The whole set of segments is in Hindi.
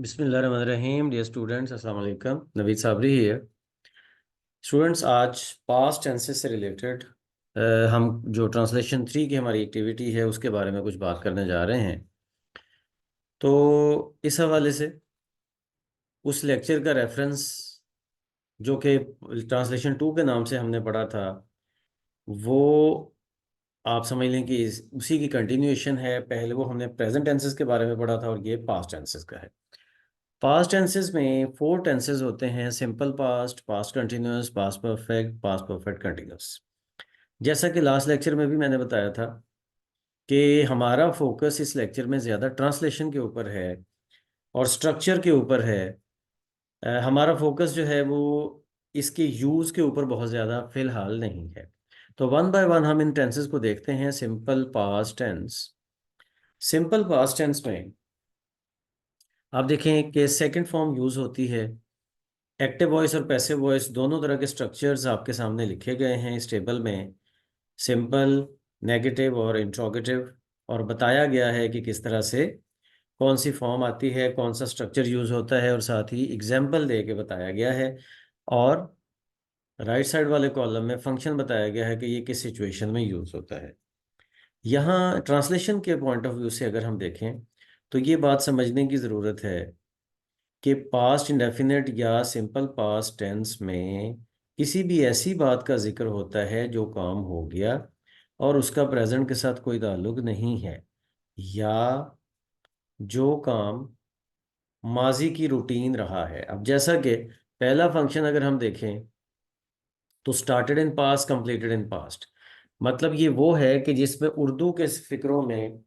बिस्मिल्लाहिर्रहमानिर्रहीम। डियर स्टूडेंट्स, अस्सलाम वालेकुम। नवीद साबरी है। स्टूडेंट्स, आज पास्ट टेंसेस से रिलेटेड हम जो ट्रांसलेशन 3 की हमारी एक्टिविटी है उसके बारे में कुछ बात करने जा रहे हैं। तो इस हवाले से उस लेक्चर का रेफरेंस जो कि ट्रांसलेशन 2 के नाम से हमने पढ़ा था, वो आप समझ लें कि उसी की कंटिन्यूएशन है। पहले वो हमने प्रेजेंट टेंसेस के बारे में पढ़ा था और ये पास्ट टेंसेस का है। पास्ट टेंसेस में 4 टेंसेस होते हैं: simple past, past continuous, past perfect continuous. जैसा कि लास्ट लेक्चर में भी मैंने बताया था कि हमारा फोकस इस लेक्चर में ज़्यादा ट्रांसलेशन के ऊपर है और स्ट्रक्चर के ऊपर है। हमारा फोकस जो है वो इसके यूज़ के ऊपर बहुत ज़्यादा फ़िलहाल नहीं है। तो वन बाय वन हम इन टेंसेस को देखते हैं। Simple past tense. Simple past tense में आप देखें कि सेकंड फॉर्म यूज़ होती है। एक्टिव वॉइस और पैसिव वॉइस दोनों तरह के स्ट्रक्चर्स आपके सामने लिखे गए हैं इस टेबल में। सिंपल, नेगेटिव और इंट्रोगेटिव, और बताया गया है कि किस तरह से कौन सी फॉर्म आती है, कौन सा स्ट्रक्चर यूज़ होता है, और साथ ही एग्जाम्पल दे के बताया गया है। और राइट साइड वाले कॉलम में फंक्शन बताया गया है कि ये किस सिचुएशन में यूज़ होता है। यहाँ ट्रांसलेशन के पॉइंट ऑफ व्यू से अगर हम देखें तो ये बात समझने की ज़रूरत है कि पास्ट इंडेफिनिट या सिंपल पास्ट टेंस में किसी भी ऐसी बात का जिक्र होता है जो काम हो गया और उसका प्रेजेंट के साथ कोई ताल्लुक नहीं है, या जो काम माजी की रूटीन रहा है। अब जैसा कि पहला फंक्शन अगर हम देखें तो started in past, completed in past, मतलब ये वो है कि जिसमें उर्दू के फिक्रों में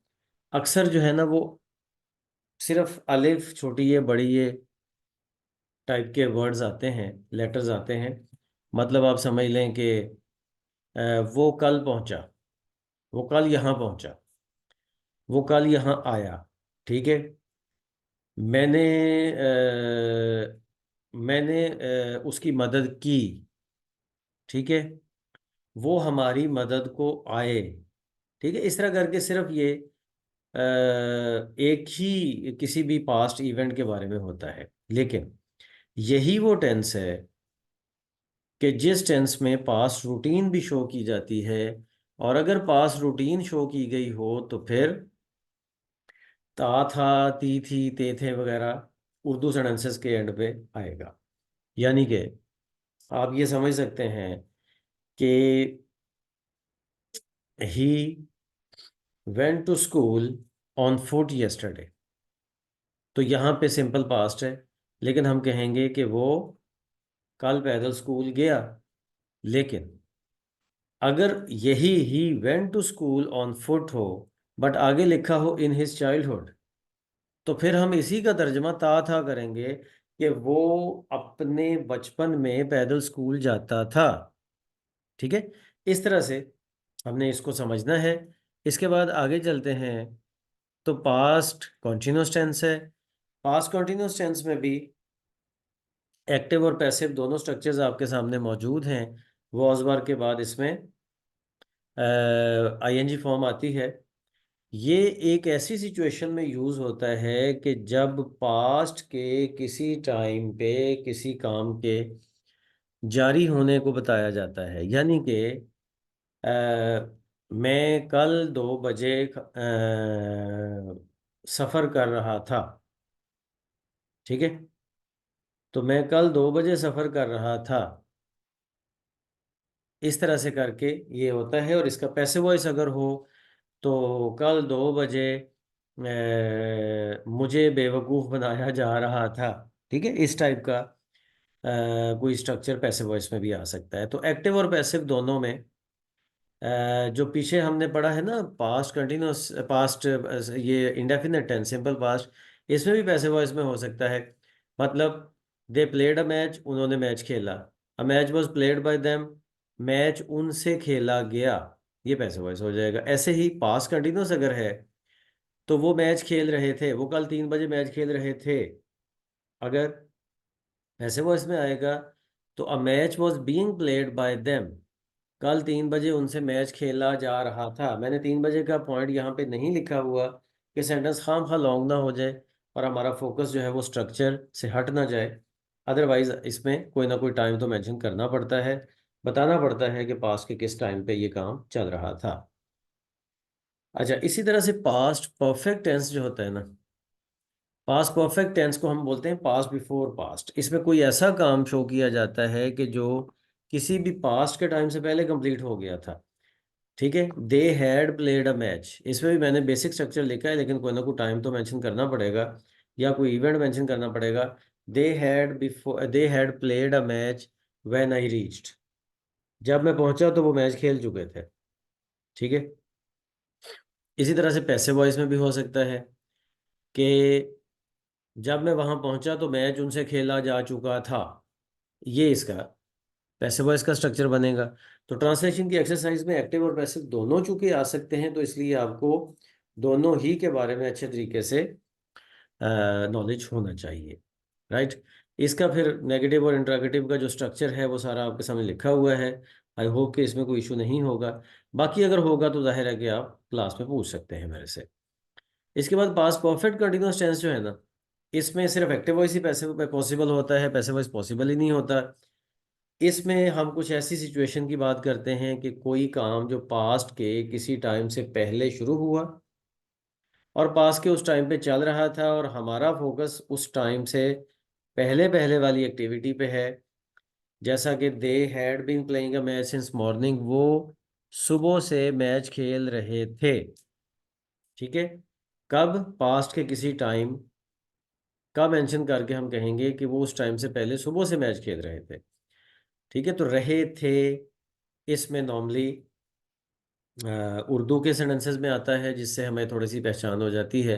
अक्सर जो है ना वो सिर्फ अलिफ, छोटी ये बड़ी ये टाइप के वर्ड्स आते हैं, लेटर्स आते हैं। मतलब आप समझ लें कि वो कल पहुंचा, वो कल यहाँ पहुंचा, वो कल यहाँ आया। ठीक है। मैंने मैंने उसकी मदद की। ठीक है। वो हमारी मदद को आए। ठीक है। इस तरह करके सिर्फ ये एक ही किसी भी पास्ट इवेंट के बारे में होता है। लेकिन यही वो टेंस है कि जिस टेंस में पास्ट रूटीन भी शो की जाती है, और अगर पास्ट रूटीन शो की गई हो तो फिर ता था, ती थी, ते थे वगैरह उर्दू सेंटेंसेस के एंड पे आएगा। यानी कि आप ये समझ सकते हैं कि he went to school on foot yesterday। तो यहाँ पे सिंपल पास्ट है, लेकिन हम कहेंगे कि वो कल पैदल स्कूल गया। लेकिन अगर यही he went to school on foot हो बट आगे लिखा हो इन हिज चाइल्डहुड, तो फिर हम इसी का तर्जमा ता था करेंगे कि वो अपने बचपन में पैदल स्कूल जाता था। ठीक है। इस तरह से हमने इसको समझना है। इसके बाद आगे चलते हैं। तो पास्ट कॉन्टिन्यूस टेंस है। पास्ट कॉन्टिन्यूस टेंस में भी एक्टिव और पैसिव दोनों स्ट्रक्चर्स आपके सामने मौजूद हैं। वॉज बार के बाद इसमें आईएनजी फॉर्म आती है। ये एक ऐसी सिचुएशन में यूज़ होता है कि जब पास्ट के किसी टाइम पे किसी काम के जारी होने को बताया जाता है। यानी कि मैं कल 2 बजे सफ़र कर रहा था। ठीक है। तो मैं कल 2 बजे सफ़र कर रहा था। इस तरह से करके ये होता है। और इसका पैसिव वॉइस अगर हो तो कल 2 बजे मुझे बेवकूफ़ बनाया जा रहा था। ठीक है। इस टाइप का कोई स्ट्रक्चर पैसिव वॉइस में भी आ सकता है। तो एक्टिव और पैसिव दोनों में जो पीछे हमने पढ़ा है ना, पास्ट कंटिन्यूस, पास्ट, ये इंडेफिनिट टेंस, सिंपल पास्ट, इसमें भी पैसिव वॉइस में हो सकता है। मतलब दे प्लेड अ मैच, उन्होंने मैच खेला। A match was played by them, match उनसे खेला गया। ये पैसिव वॉइस हो जाएगा। ऐसे ही पास्ट कंटिन्यूस अगर है तो वो मैच खेल रहे थे, वो कल 3 बजे मैच खेल रहे थे। अगर पैसिव वॉइस में आएगा तो a match was being played by them, कल 3 बजे उनसे मैच खेला जा रहा था। मैंने 3 बजे का पॉइंट यहाँ पे नहीं लिखा हुआ कि सेंटेंस खाम खा लॉन्ग ना हो जाए। और हमारा फोकस जो है वो स्ट्रक्चर से हट ना जाए। अदरवाइज इसमें कोई ना कोई टाइम तो मेंशन करना पड़ता है, बताना पड़ता है कि पास्ट के किस टाइम पे ये काम चल रहा था। अच्छा, इसी तरह से पास्ट परफेक्ट टेंस जो होता है ना, पास्ट परफेक्ट टेंस को हम बोलते हैं पास्ट बिफोर पास्ट। इसमें कोई ऐसा काम शो किया जाता है कि जो किसी भी पास्ट के टाइम से पहले कंप्लीट हो गया था। ठीक है, they had played a match, इसमें भी मैंने बेसिक स्ट्रक्चर लिखा है, लेकिन कोई ना कोई टाइम तो मेंशन करना पड़ेगा या कोई इवेंट मेंशन करना पड़ेगा। They had played a match when I reached, जब मैं पहुंचा तो वो मैच खेल चुके थे। ठीक है, इसी तरह से पैसिव वॉइस में भी हो सकता है कि जब मैं वहां पहुंचा तो मैच उनसे खेला जा चुका था। ये इसका पैसिव वॉइस का स्ट्रक्चर बनेगा। तो ट्रांसलेशन की एक्सरसाइज में एक्टिव और पैसिव दोनों चूंकि आ सकते हैं, तो इसलिए आपको दोनों ही के बारे में अच्छे तरीके से नॉलेज होना चाहिए। राइट। इसका फिर नेगेटिव और इंट्रोगेटिव का जो स्ट्रक्चर है वो सारा आपके सामने लिखा हुआ है। आई होप कि इसमें कोई इशू नहीं होगा। बाकी अगर होगा तो जाहिर है कि आप क्लास में पूछ सकते हैं मेरे से। इसके बाद पास्ट परफेक्ट कंटिन्यूअस टेंस जो है ना, इसमें सिर्फ एक्टिव वॉइस ही पैसिव पॉसिबल होता है, पैसिव वॉइस पॉसिबल ही नहीं होता। इसमें हम कुछ ऐसी सिचुएशन की बात करते हैं कि कोई काम जो पास्ट के किसी टाइम से पहले शुरू हुआ और पास्ट के उस टाइम पे चल रहा था, और हमारा फोकस उस टाइम से पहले पहले वाली एक्टिविटी पे है। जैसा कि they had been playing a match since morning, वो सुबह से मैच खेल रहे थे। ठीक है, कब? पास्ट के किसी टाइम का मेंशन करके हम कहेंगे कि वो उस टाइम से पहले सुबह से मैच खेल रहे थे। ठीक है, तो रहे थे इसमें नॉर्मली उर्दू के सेंटेंसेस में आता है, जिससे हमें थोड़ी सी पहचान हो जाती है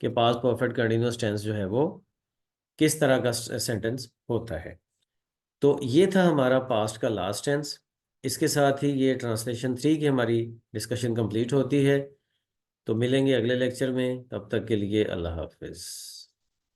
कि पास्ट परफेक्ट कंटिन्यूअस टेंस जो है वो किस तरह का सेंटेंस होता है। तो ये था हमारा पास्ट का लास्ट टेंस। इसके साथ ही ये ट्रांसलेशन 3 की हमारी डिस्कशन कंप्लीट होती है। तो मिलेंगे अगले लेक्चर में, तब तक के लिए अल्लाह हाफिज़।